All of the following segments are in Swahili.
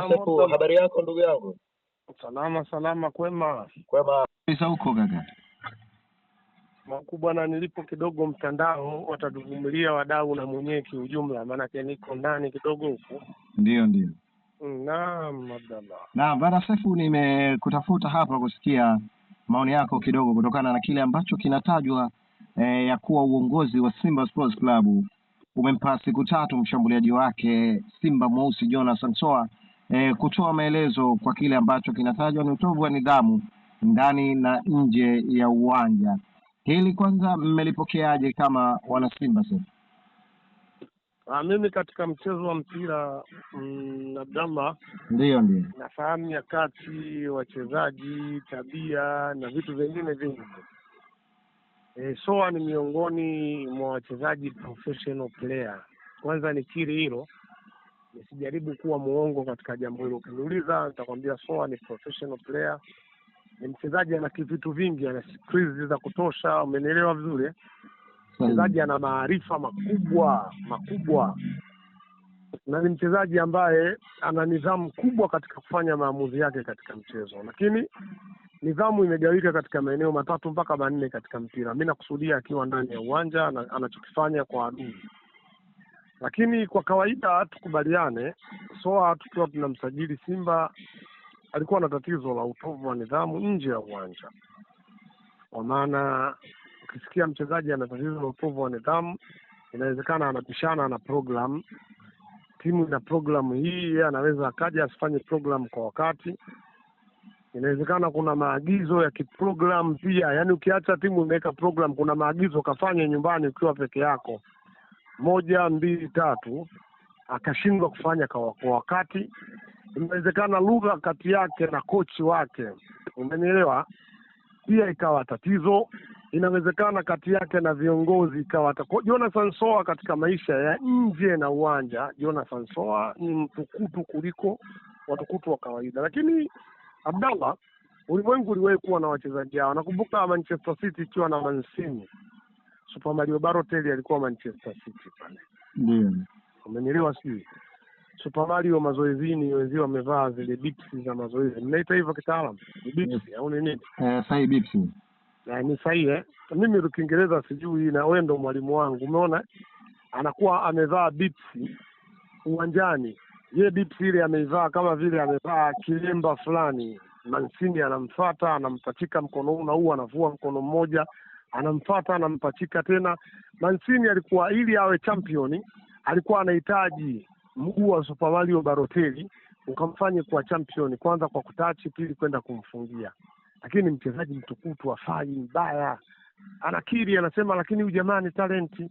Sefu, habari yako ndugu yangu? Salama kwema. Kwema. Pesa huko kaka. Makubwa na nilipo kidogo mtandao watatuvumilia wadau na mwenyewe kiujumla, maana niko ndani kidogo huko. Ndio. Naam Abdallah. Na bwana Sefu, nimekutafuta hapa kusikia maoni yako kidogo kutokana na kile ambacho kinatajwa ya kuwa uongozi wa Simba Sports Club umempa siku 3 mshambuliaji wake Simba Mweusi Jonathan Soa kutoa maelezo kwa kile ambacho kinatajwa ni utovu wa nidhamu ndani na nje ya uwanja. Hili kwanza mmelipokeaje kama wana Simba sasa? Mimi katika mchezo wa mpira Abdallah, ndio nafahamu nyakati, wachezaji, tabia na vitu vingine vingi. Soa ni miongoni mwa wachezaji professional player. Kwanza nikiri hilo, nisijaribu kuwa muongo katika jambo hilo. Ukiniuliza nitakwambia Soa ni professional player. Ni mchezaji ana vitu vingi, ana skills za kutosha, umenielewa vizuri. Mchezaji ana maarifa makubwa. Na ni mchezaji ambaye ana nidhamu kubwa katika kufanya maamuzi yake katika mchezo. Lakini nidhamu imegawika katika maeneo 3 mpaka 4 katika mpira. Mimi nakusudia akiwa ndani ya uwanja na anachokifanya kwa adui. Lakini kwa kawaida tukubaliane, Soa tukiwa tunamsajili Simba alikuwa na tatizo la utovu wa nidhamu nje ya uwanja. Kwa maana ukisikia mchezaji ana tatizo la utovu wa nidhamu, inawezekana anapishana na program. Timu ina program hii, anaweza akaja asifanye program kwa wakati. Inawezekana kuna maagizo ya kiprogram pia. Yaani ukiacha timu imeweka program, kuna maagizo kafanye nyumbani ukiwa peke yako. 1, 2, 3 akashindwa kufanya kwa wakati. Inawezekana lugha kati yake na kochi wake, umenielewa, pia ikawa tatizo. Inawezekana kati yake na viongozi ikawa Jonathan Soa katika maisha ya nje na uwanja, Jonathan Soa ni mtukutu kuliko watukutu wa kawaida. Lakini Abdallah, ulimwengu uliwahi kuwa na wachezaji hao. Nakumbuka Manchester City ikiwa na Mancini. Super Mario Balotelli alikuwa Manchester City pale. Ndio. Umenielewa sijui? Super Mario mazoezini wenzio wamevaa zile bipsi za mazoezi. Mnaita hivyo kitaalamu? Bipsi au nini? Sai bipsi. Ni sahihi. Mimi Kiingereza sijui, na wewe ndo mwalimu wangu. Umeona? Anakuwa amevaa bipsi uwanjani. Yeye bipsi ile ameivaa kama vile amevaa kilemba fulani. Mancini anamfuata, anampachika mkono huu na huu, anavua mkono mmoja, anamfuata, anampachika tena. Mancini alikuwa, ili awe champion, alikuwa anahitaji mguu wa Super Mario Balotelli ukamfanye kuwa champion, kwanza kwa kutachi, pili kwenda kumfungia. Lakini mchezaji mtukutu, afai, mbaya, anakiri, anasema lakini huyu jamaa ni talenti.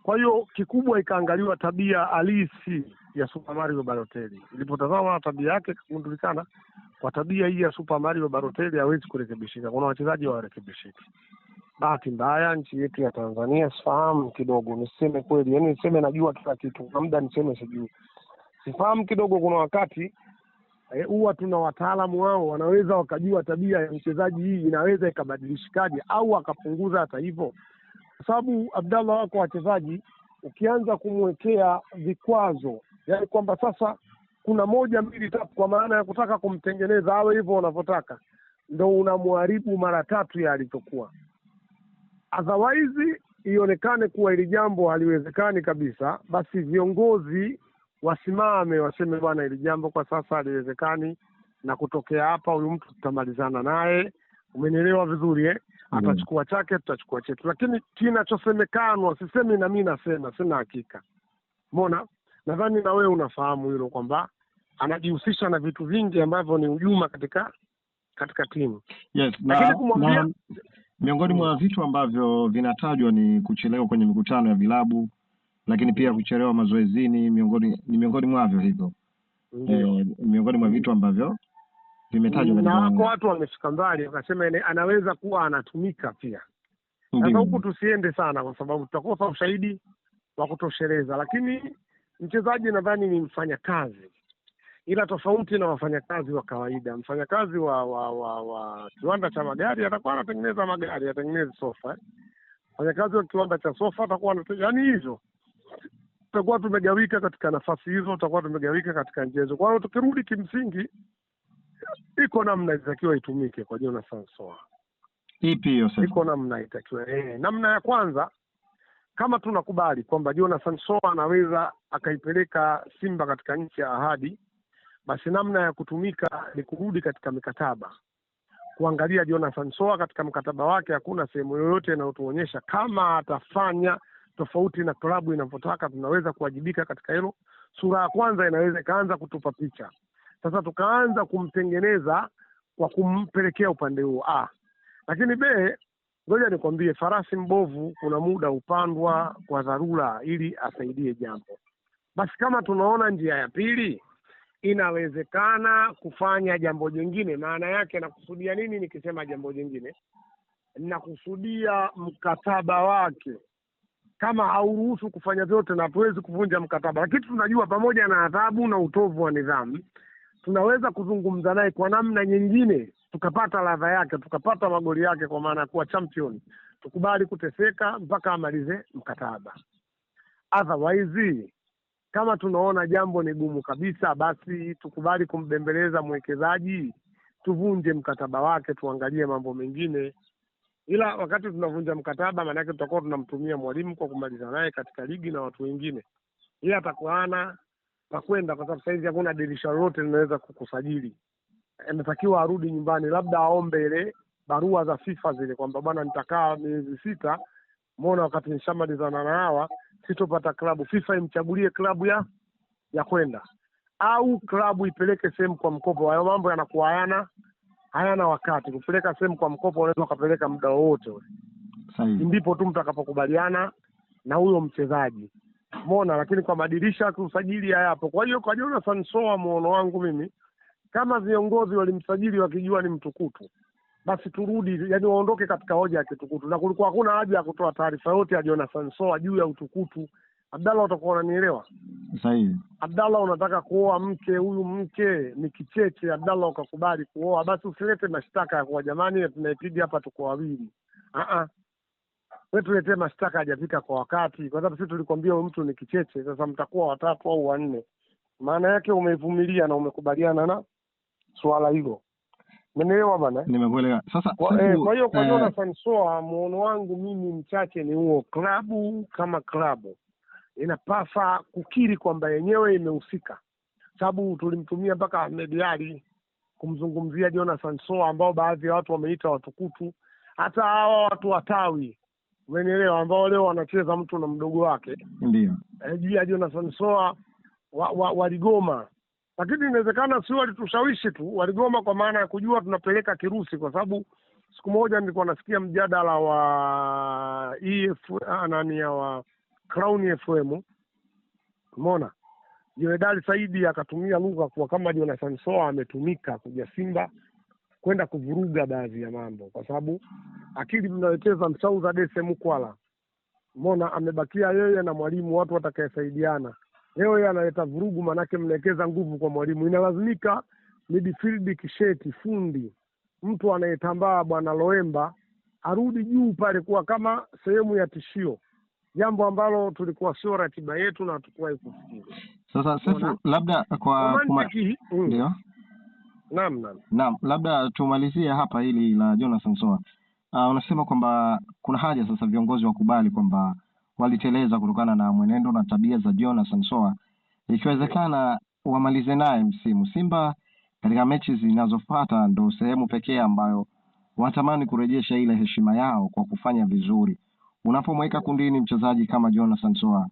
Kwa hiyo kikubwa ikaangaliwa tabia halisi ya Super Mario Balotelli. Ilipotazama tabia yake kugundulikana kwa tabia hii ya Super Mario Balotelli hawezi kurekebishika. Kuna wachezaji hawarekebishiki. Bahati mbaya nchi yetu ya Tanzania, sifahamu kidogo, niseme kweli, yaani niseme najua kila kitu, kwa muda niseme sijui. Sifahamu kidogo, kuna wakati huwa tuna wataalamu wao wanaweza wakajua tabia ya mchezaji hii inaweza ikabadilishikaje au akapunguza hata hivyo. Kwa sababu Abdallah, wako wachezaji ukianza kumwekea vikwazo, yaani kwamba sasa kuna 1, 2, 3 kwa maana ya kutaka kumtengeneza awe hivyo unavyotaka, ndio unamharibu mara 3 ya alichokuwa. Otherwise ionekane kuwa ili jambo haliwezekani kabisa, basi viongozi wasimame waseme bwana, ili jambo kwa sasa haliwezekani, na kutokea hapa huyu mtu tutamalizana naye. Umenielewa vizuri Atachukua chake, tutachukua chetu. Lakini kinachosemekanwa, sisemi na mimi nasema, sina hakika. Umeona? Nadhani na wewe unafahamu hilo kwamba anajihusisha na vitu vingi ambavyo ni hujuma katika timu. Yes, lakini kumwambia miongoni mwa vitu ambavyo vinatajwa ni kuchelewa kwenye mikutano ya vilabu, lakini pia kuchelewa mazoezini, miongoni mwavyo hivyo. Miongoni mwa vitu ambavyo vimetajwa, na wako watu wamefika mbali wakasema anaweza kuwa anatumika pia. Sasa huku tusiende sana kwa sababu tutakosa ushahidi wa kutosheleza, lakini mchezaji nadhani ni mfanyakazi, ila tofauti na wafanyakazi wa kawaida. Mfanyakazi wa kiwanda cha magari atakuwa anatengeneza magari, atengeneza sofa. Mfanyakazi wa kiwanda cha sofa atakuwa yaani hizo. tutakuwa tumegawika katika nafasi hizo, tutakuwa tumegawika katika njia hizo. Kwa hiyo tukirudi kimsingi, iko namna itakiwa itumike kwa Jonathan Soa. Ipi hiyo sasa? Iko namna itakiwa. Namna ya kwanza, kama tunakubali kwamba Jonathan Soa anaweza akaipeleka Simba katika nchi ya ahadi, basi namna ya kutumika ni kurudi katika mikataba, kuangalia Jonathan Soa katika mkataba wake hakuna sehemu yoyote inayotuonyesha kama atafanya tofauti na klabu inavyotaka tunaweza kuwajibika katika hilo. Sura ya kwanza inaweza ikaanza kutupa picha. Sasa tukaanza kumtengeneza kwa kumpelekea upande huo lakini ngoja nikwambie, farasi mbovu kuna muda upandwa kwa dharura ili asaidie jambo. Basi kama tunaona njia ya pili inawezekana kufanya jambo jingine, maana yake nakusudia nini nikisema jambo jingine? Nakusudia mkataba wake kama hauruhusu kufanya vyote, na hatuwezi kuvunja mkataba, lakini tunajua pamoja na adhabu na utovu wa nidhamu tunaweza kuzungumza naye kwa namna nyingine, tukapata ladha yake, tukapata magoli yake, kwa maana ya kuwa champion, tukubali kuteseka mpaka amalize mkataba. Otherwise, kama tunaona jambo ni gumu kabisa, basi tukubali kumbembeleza mwekezaji, tuvunje mkataba wake, tuangalie mambo mengine. Ila wakati tunavunja mkataba, maana yake tutakuwa tunamtumia mwalimu kwa kumaliza naye katika ligi na watu wengine. Yeye atakuwa ana pakwenda, kwa sababu saizi hakuna dirisha lolote linaweza kukusajili. Anatakiwa arudi nyumbani, labda aombe ile barua za FIFA zile kwamba bwana nitakaa miezi 6, mbona wakati nishamalizana na hawa sitopata klabu, FIFA imchagulie klabu ya kwenda, au klabu ipeleke sehemu kwa mkopo. Hayo mambo yanakuwa hayana wakati. Kupeleka sehemu kwa mkopo unaweza kupeleka muda wote ule. Sahihi. Ndipo tu mtakapokubaliana na huyo mchezaji. Umeona, lakini kwa madirisha ya usajili hayapo. Kwa hiyo kwa Jonathan Soa, muono wangu mimi, kama viongozi walimsajili wakijua ni mtukutu, basi turudi, yani waondoke katika hoja ya kitukutu, na kulikuwa hakuna haja ya kutoa taarifa yote ya Jonathan Soa juu ya utukutu. Abdallah, utakuwa unanielewa? Sahihi. Abdallah, unataka kuoa mke, huyu mke ni kicheche, Abdallah ukakubali kuoa, basi usilete mashtaka ya kwa jamani tunaipiga hapa tuko wawili. Wewe tuletee mashtaka hajafika kwa wakati, kwa sababu sisi tulikwambia huyu mtu ni kicheche, sasa mtakuwa 3 au 4. Maana yake umevumilia na umekubaliana na swala hilo. Umeelewa bana? Nimekuelewa. Sasa kwa hiyo kwa Jonathan Soa, muono wangu mimi mchache ni huo. Klabu kama klabu inapaswa kukiri kwamba yenyewe imehusika, sababu tulimtumia mpaka Ahmed Ally kumzungumzia Jonathan Soa, ambao baadhi ya watu wameita watukutu, hata hawa watu watawi, umeelewa, ambao leo wanacheza mtu na mdogo wake. Ndio. Juu ya Jonathan Soa waligoma, lakini inawezekana si walitushawishi tu, waligoma kwa maana ya kujua tunapeleka kirusi. Kwa sababu siku moja nilikuwa nasikia mjadala wa wa Crown FM, umeona, Joedali Saidi akatumia lugha kwa kama Jonathan Soa ametumika kuja Simba kwenda kuvuruga baadhi ya mambo, kwa sababu akili mnawekeza msauza dese mkwala, umeona, amebakia yeye na mwalimu, watu watakayesaidiana. Leo yeye analeta vurugu, manake mnawekeza nguvu kwa mwalimu. Inalazimika midfield kisheti fundi, mtu anayetambaa bwana Loemba arudi juu pale kuwa kama sehemu ya tishio, jambo ambalo tulikuwa sio ratiba yetu na hatukuwahi kufikiria. Sasa labda kwa ndio. Naam, labda tumalizie hapa hili la Jonathan Soa. Unasema kwamba kuna haja sasa viongozi wakubali kwamba waliteleza kutokana na mwenendo na tabia za Jonathan Soa, ikiwezekana wamalize naye msimu. Simba katika mechi zinazofuata ndo sehemu pekee ambayo watamani kurejesha ile heshima yao kwa kufanya vizuri. Unapomweka kundini mchezaji kama Jonathan Soa,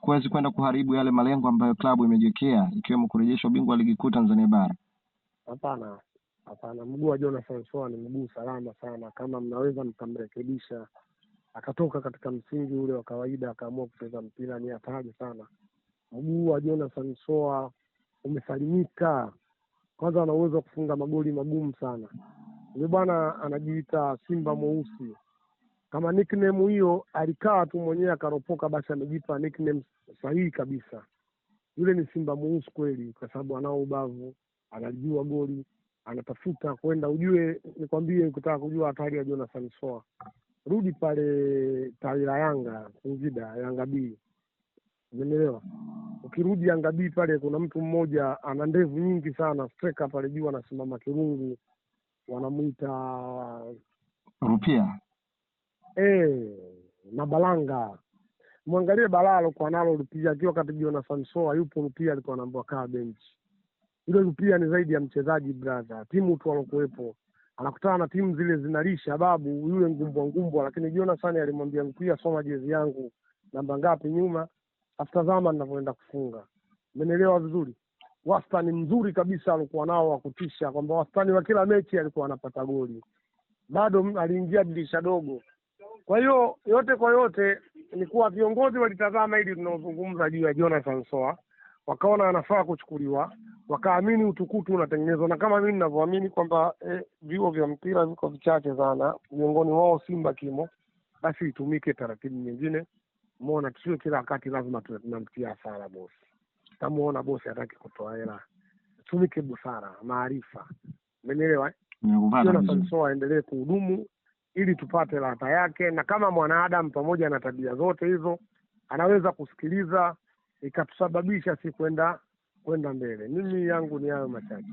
huwezi kwenda kuharibu yale malengo ambayo klabu imejiwekea, ikiwemo kurejesha ubingwa wa ligi kuu Tanzania bara. Hapana. Mguu wa Jonathan Soa ni mguu salama sana. Kama mnaweza mkamrekebisha akatoka katika msingi ule wa kawaida akaamua kucheza mpira, ni hatari sana. Mguu wa Jonathan Soa umesalimika. Kwanza ana uwezo wa kufunga magoli magumu sana. Yule bwana anajiita Simba Mweusi. Kama nickname hiyo alikaa tu mwenyewe akaropoka, basi amejipa nickname sahihi kabisa. Yule ni Simba Mweusi kweli, kwa sababu anao ubavu, anajua goli, anatafuta kwenda. Ujue nikwambie, ukitaka kujua hatari ya Jonathan Soa, rudi pale tawi la Yanga Singida, Yanga B. Umeelewa? Ukirudi Yanga B pale kuna mtu mmoja ana ndevu nyingi sana, striker pale juu anasimama kirungu, wanamuita Rupia. na Balanga. Muangalie balaa alikuwa nalo Rupia akiwa katibu na Sansoa, yupo Rupia alikuwa anaambiwa kaa bench. Yule Rupia ni zaidi ya mchezaji brother. Timu tu alokuepo. Anakutana na timu zile zinalisha babu yule ngumbwa, lakini Jonathan alimwambia Rupia, soma jezi yangu namba ngapi nyuma, afutazama ninavyoenda kufunga. Umeelewa vizuri? Wastani mzuri kabisa alikuwa nao wa kutisha, kwamba wastani wa kila mechi alikuwa anapata goli. Bado aliingia dirisha dogo. Kwa hiyo yote kwa yote ni kuwa viongozi walitazama hili tunazungumza juu ya Jonathan Soa, wakaona anafaa kuchukuliwa, wakaamini utukutu unatengenezwa, na kama mimi ninavyoamini kwamba viuo vya mpira viko vichache sana, miongoni wao Simba kimo, basi itumike taratibu nyingine. Muona tusiwe kila wakati lazima tunamtia hasara bosi. Tamuona bosi hataki kutoa hela. Tumike busara, maarifa. Umeelewa? Jonathan Soa aendelee kuhudumu ili tupate ladha yake, na kama mwanadamu pamoja na tabia zote hizo anaweza kusikiliza ikatusababisha si kwenda mbele. Mimi yangu ni hayo machache.